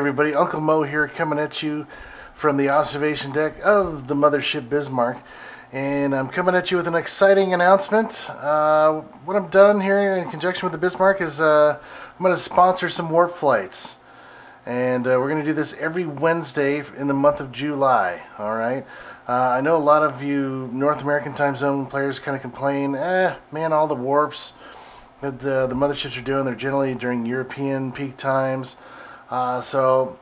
everybody, Uncle Mo here coming at you from the observation deck of the Mothership Bismarck. And I'm coming at you with an exciting announcement. What I've done here in conjunction with the Bismarck is I'm going to sponsor some warp flights. And we're going to do this every Wednesday in the month of July. Alright? I know a lot of you North American time zone players kind of complain, man, all the warps that the motherships are doing, they're generally during European peak times. So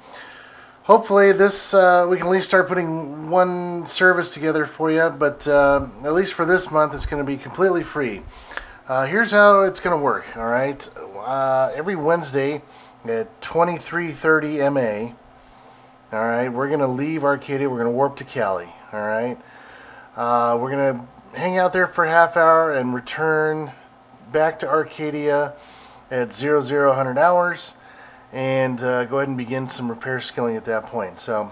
hopefully this we can at least start putting one service together for you, but at least for this month it's going to be completely free. Here's how it's going to work. All right, every Wednesday at 23:30 MA, all right, we're going to leave Arcadia, we're going to warp to Cali. All right, we're going to hang out there for a half hour and return back to Arcadia at 0000 hours, and go ahead and begin some repair skilling at that point. So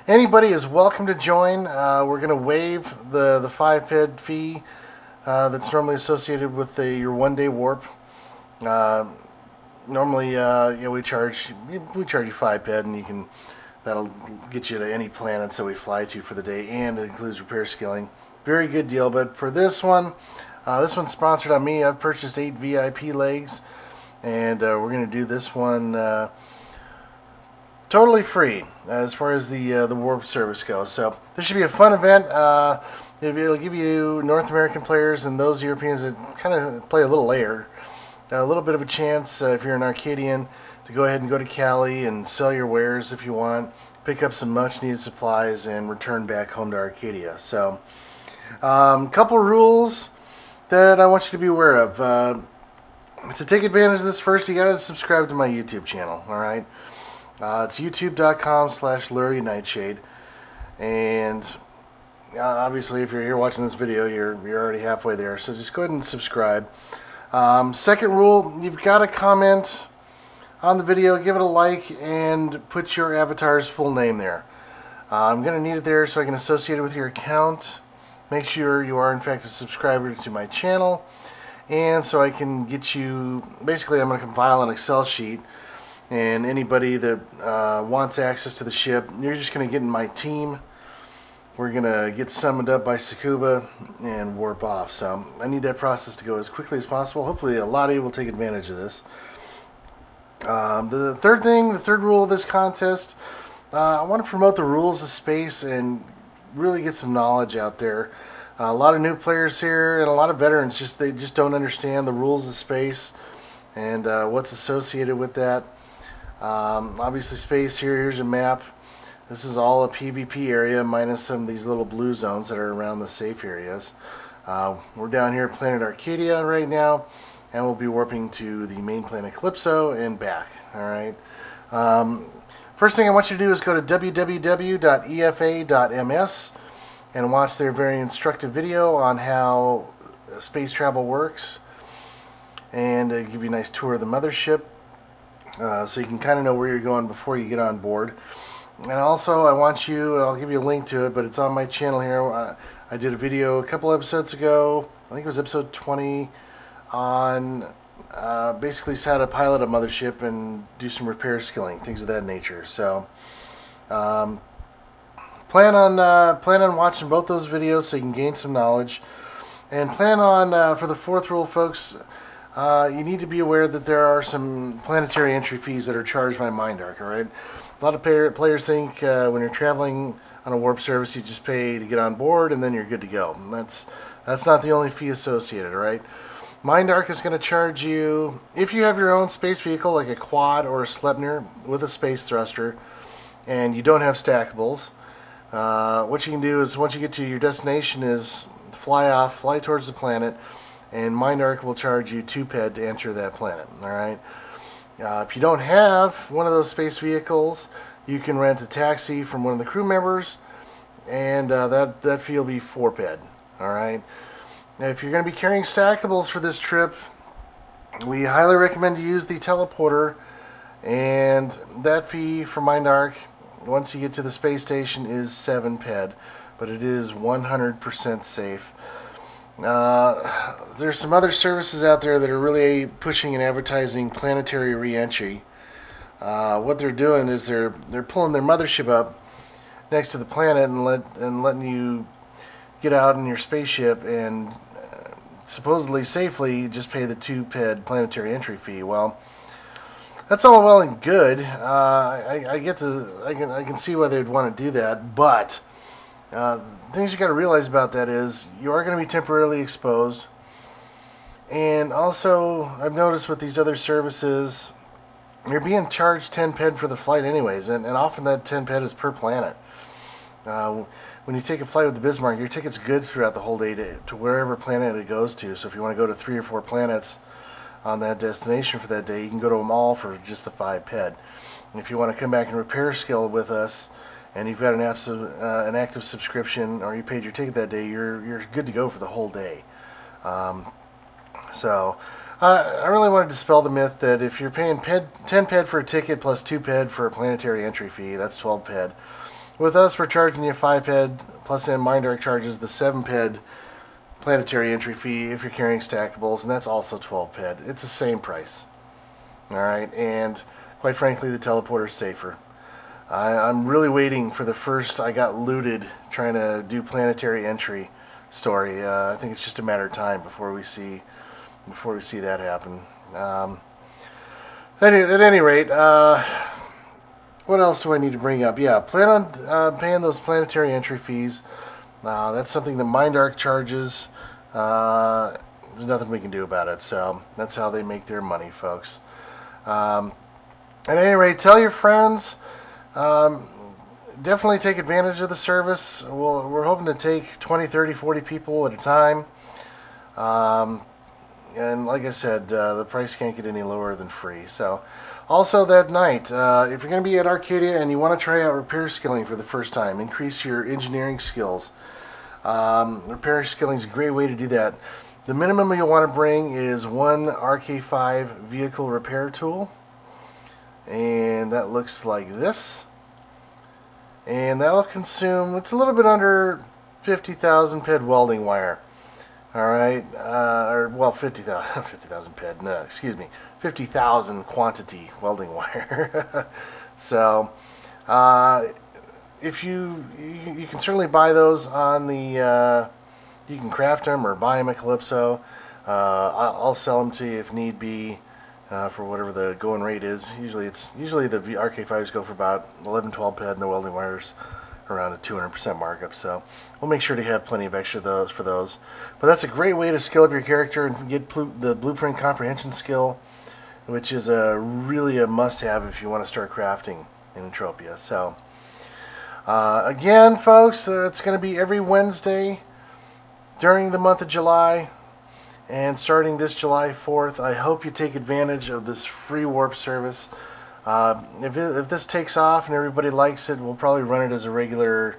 anybody is welcome to join. We're going to waive the 5 ped fee that's normally associated with your one-day warp. Normally, we charge you 5 ped, and that'll get you to any planet so we fly to for the day, and it includes repair skilling. Very good deal. But for this one's sponsored on me. I've purchased 8 VIP legs, and we're going to do this one totally free as far as the warp service goes. So this should be a fun event. It'll give you North American players and those Europeans that kind of play a little later a little bit of a chance, if you're an Arcadian, to go ahead and go to Cali and sell your wares if you want, pick up some much needed supplies, and return back home to Arcadia. So couple rules that I want you to be aware of. To take advantage of this, first you gotta subscribe to my YouTube channel. Alright, it's youtube.com/Luri Nightshade, and obviously if you're here watching this video, you're already halfway there, so just go ahead and subscribe. Second rule, you've got to comment on the video, give it a like, and put your avatar's full name there. I'm going to need it there so I can associate it with your account. Make sure you are in fact a subscriber to my channel, and so I can get you, basically I'm going to compile an Excel sheet, and anybody that wants access to the ship, you're just going to get in my team. We're going to get summoned up by Tsukuba and warp off. So I need that process to go as quickly as possible. Hopefully a lot of you will take advantage of this. The third rule of this contest, I want to promote the rules of space and really get some knowledge out there. A lot of new players here and a lot of veterans, they just don't understand the rules of space and what's associated with that. Obviously space here's a map. This is all a PvP area minus some of these little blue zones that are around the safe areas. We're down here at planet Arcadia right now, and we'll be warping to the main planet Calypso and back. Alright. First thing I want you to do is go to www.f.o.m.a and watch their very instructive video on how space travel works, and give you a nice tour of the mothership, so you can kind of know where you're going before you get on board. And also I want you, I'll give you a link to it, but it's on my channel here. I did a video a couple episodes ago, I think it was episode 20, on basically how to pilot a mothership and do some repair skilling, things of that nature. So plan on watching both those videos so you can gain some knowledge. And plan on, for the fourth rule, folks, you need to be aware that there are some planetary entry fees that are charged by Mindark. Alright? A lot of players think when you're traveling on a warp service you just pay to get on board and then you're good to go. And that's not the only fee associated, right? Mindark is going to charge you, if you have your own space vehicle like a quad or a Sleipnir with a space thruster and you don't have stackables, what you can do is once you get to your destination is fly towards the planet, and Mindark will charge you 2 ped to enter that planet. Alright? If you don't have one of those space vehicles, you can rent a taxi from one of the crew members, and that fee will be 4 ped. Alright? Now, if you're going to be carrying stackables for this trip, we highly recommend you use the teleporter, and that fee for Mindark, once you get to the space station, is 7 ped, but it is 100% safe. There's some other services out there that are really pushing and advertising planetary re-entry. what they're doing is they're pulling their mothership up next to the planet and letting you get out in your spaceship and supposedly safely just pay the 2 ped planetary entry fee. Well, that's all well and good. I can see why they'd want to do that, but things you got to realize about that is you are going to be temporarily exposed, and also I've noticed with these other services you're being charged 10 ped for the flight anyways, and often that 10 ped is per planet. When you take a flight with the Bismarck, your ticket's good throughout the whole day to wherever planet it goes to. So if you want to go to 3 or 4 planets on that destination for that day, you can go to them all for just the 5 ped. And if you want to come back and repair skill with us, and you've got an active subscription, or you paid your ticket that day, you're good to go for the whole day. I really want to dispel the myth that if you're paying 10 ped for a ticket plus 2 ped for a planetary entry fee, that's 12 ped. With us, we're charging you 5 ped, plus then Mindark charges the 7 ped planetary entry fee if you're carrying stackables, and that's also 12 ped. It's the same price. Alright, and quite frankly, the teleporter's safer. I'm really waiting for the first I got looted trying to do planetary entry story. I think it's just a matter of time before we see that happen. At any rate, what else do I need to bring up? Yeah, plan on paying those planetary entry fees. That's something that Mindark charges. There's nothing we can do about it, so that's how they make their money, folks. At any rate, tell your friends. Definitely take advantage of the service. We're hoping to take 20, 30, 40 people at a time. And like I said, the price can't get any lower than free. So, also that night, if you're going to be at Arcadia and you want to try out repair skilling for the first time, increase your engineering skills. Repair skilling is a great way to do that. The minimum you'll want to bring is 1 RK5 vehicle repair tool. And that looks like this. And that'll consume, it's a little bit under 50,000 ped welding wire. Alright, well, 50,000 ped, no, excuse me, 50,000 quantity welding wire. So, if you can certainly buy those on the, you can craft them or buy them at Calypso. I'll sell them to you if need be, for whatever the going rate is. Usually the RK5s go for about 11, 12 ped, and the welding wires around a 200% markup, so we'll make sure to have plenty of extra for those. But that's a great way to skill up your character and get the blueprint comprehension skill, which is really a must-have if you want to start crafting in Entropia. So again, folks, it's going to be every Wednesday during the month of July, and starting this July 4th. I hope you take advantage of this free warp service. If this takes off and everybody likes it, we'll probably run it as a regular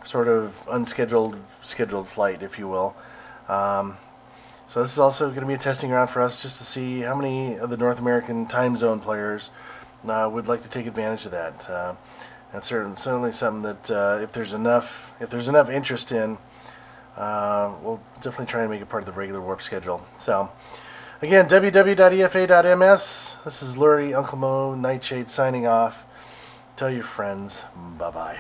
sort of scheduled flight, if you will. So this is also going to be a testing ground for us just to see how many of the North American time zone players would like to take advantage of that. That's certainly something that if there's enough interest in, we'll definitely try and make it part of the regular warp schedule. So again, www.efa.ms. This is Luri, Uncle Mo, Nightshade signing off. Tell your friends. Bye-bye.